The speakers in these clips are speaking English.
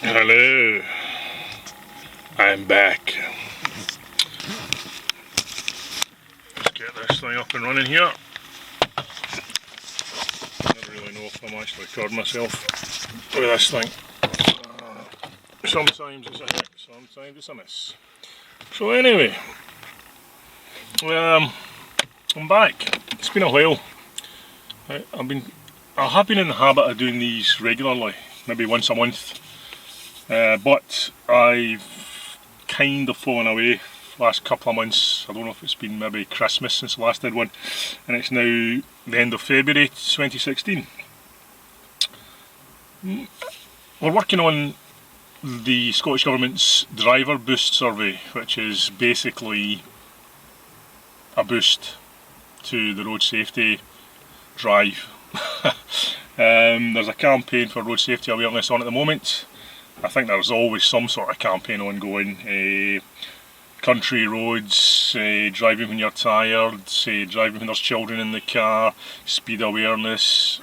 Hello, I'm back. Let's get this thing up and running here. I don't really know if I'm actually recording myself with this thing. Sometimes it's a hit, sometimes it's a miss. So anyway, I'm back. It's been a while. I have been in the habit of doing these regularly, maybe once a month. But I've kind of fallen away last couple of months. I don't know if it's been maybe Christmas since I last did one, and it's now the end of February 2016. We're working on the Scottish Government's Driver Boost Survey, which is basically a boost to the road safety drive. There's a campaign for road safety awareness on at the moment. I think there's always some sort of campaign ongoing. Country roads, driving when you're tired, driving when there's children in the car, speed awareness,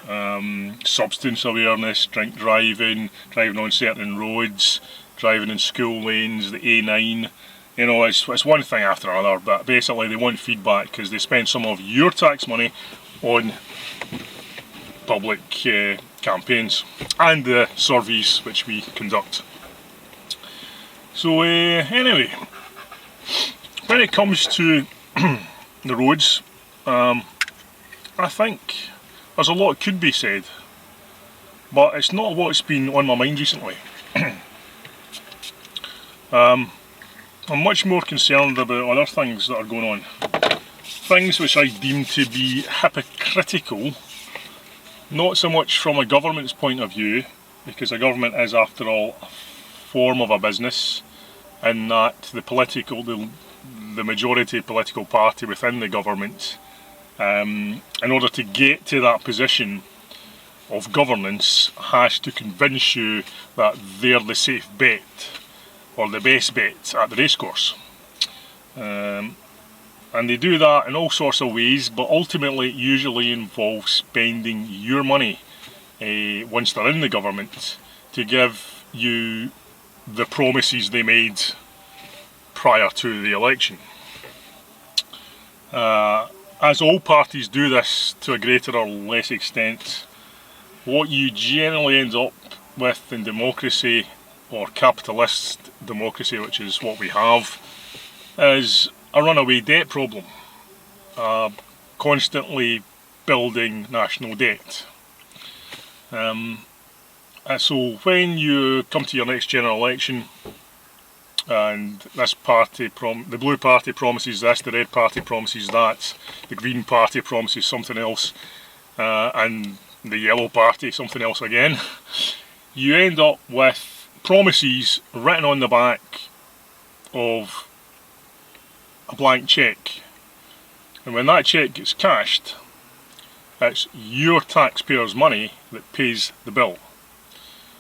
substance awareness, drink driving, driving on certain roads, driving in school lanes, the A9. You know, it's one thing after another, but basically they want feedback because they spend some of your tax money on public campaigns and the surveys which we conduct. So anyway, when it comes to the roads, I think there's a lot could be said, but it's not what's been on my mind recently. I'm much more concerned about other things that are going on. Things which I deem to be hypocritical, not so much from a government's point of view, because a government is after all a form of a business, in that the majority political party within the government, in order to get to that position of governance, has to convince you that they're the safe bet or the best bet at the racecourse. And they do that in all sorts of ways, but ultimately it usually involves spending your money once they're in the government to give you the promises they made prior to the election. As all parties do this to a greater or less extent, what you generally end up with in democracy, or capitalist democracy, which is what we have, is a runaway debt problem, constantly building national debt. So when you come to your next general election, and this party, the blue party promises this, the red party promises that, the green party promises something else, and the yellow party something else again, you end up with promises written on the back of a blank cheque, and when that cheque gets cashed, it's your taxpayers' money that pays the bill.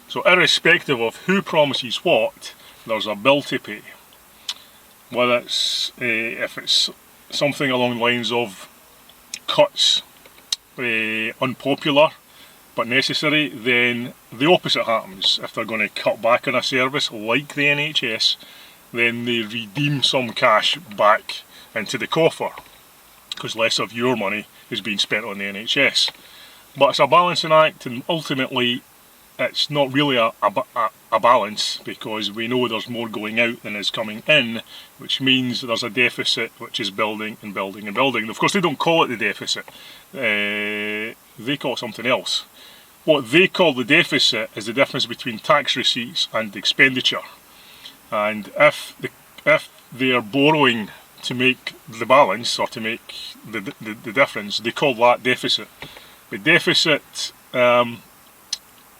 So irrespective of who promises what, there's a bill to pay. Whether it's if it's something along the lines of cuts, unpopular but necessary, then the opposite happens. If they're going to cut back on a service like the NHS, then they redeem some cash back into the coffer, because less of your money is being spent on the NHS. But it's a balancing act, and ultimately it's not really a balance, because we know there's more going out than is coming in, which means there's a deficit which is building and building and building. Of course they don't call it the deficit, they call it something else. What they call the deficit is the difference between tax receipts and expenditure. And if they are borrowing to make the balance, or to make the difference, they call that deficit. The deficit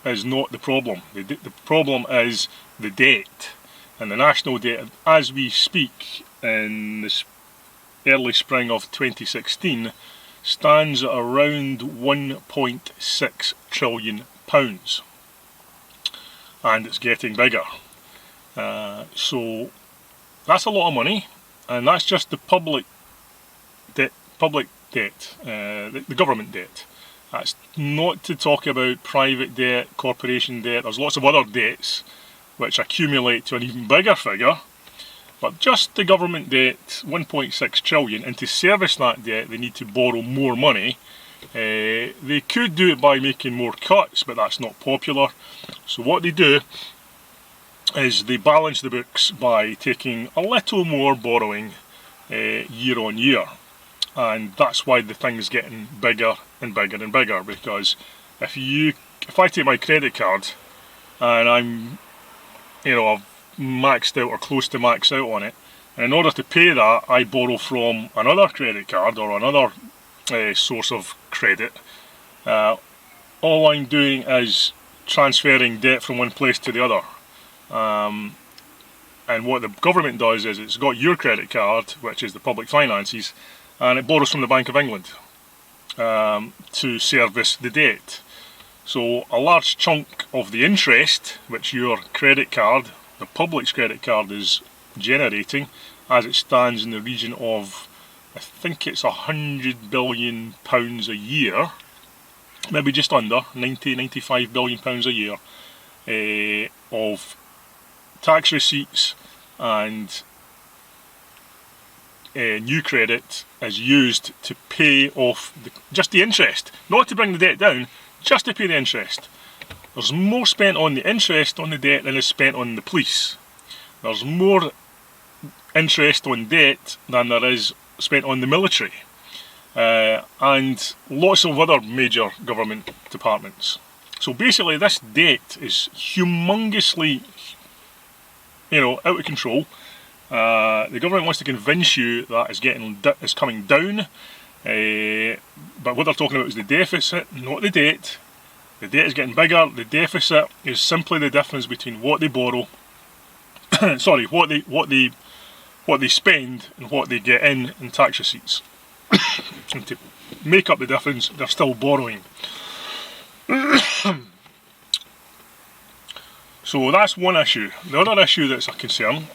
is not the problem. The problem is the debt. And the national debt, as we speak, in the early spring of 2016, stands at around £1.6 trillion. And it's getting bigger. So that's a lot of money, and that's just the public debt, the government debt. That's not to talk about private debt, corporation debt. There's lots of other debts which accumulate to an even bigger figure. But just the government debt, 1.6 trillion, and to service that debt they need to borrow more money. They could do it by making more cuts, but that's not popular. So what they do is they balance the books by taking a little more borrowing year on year. And that's why the thing's getting bigger and bigger and bigger, because if I take my credit card and I'm, I've maxed out or close to max out on it, and in order to pay that I borrow from another credit card or another source of credit, all I'm doing is transferring debt from one place to the other. And what the government does is it's got your credit card, which is the public finances, and it borrows from the Bank of England to service the debt. So a large chunk of the interest which your credit card, the public's credit card, is generating, as it stands in the region of, I think it's £100 billion a year, maybe just under, 95 billion pounds a year, of tax receipts and new credit is used to pay off just the interest, not to bring the debt down, just to pay the interest. There's more spent on the interest on the debt than is spent on the police. There's more interest on debt than there is spent on the military, and lots of other major government departments. So basically this debt is humongously, out of control. The government wants to convince you that it's coming down, but what they're talking about is the deficit, not the debt. The debt is getting bigger. The deficit is simply the difference between what they borrow, sorry, what they spend and what they get in tax receipts. And to make up the difference, they're still borrowing. So that's one issue. The other issue that's a concern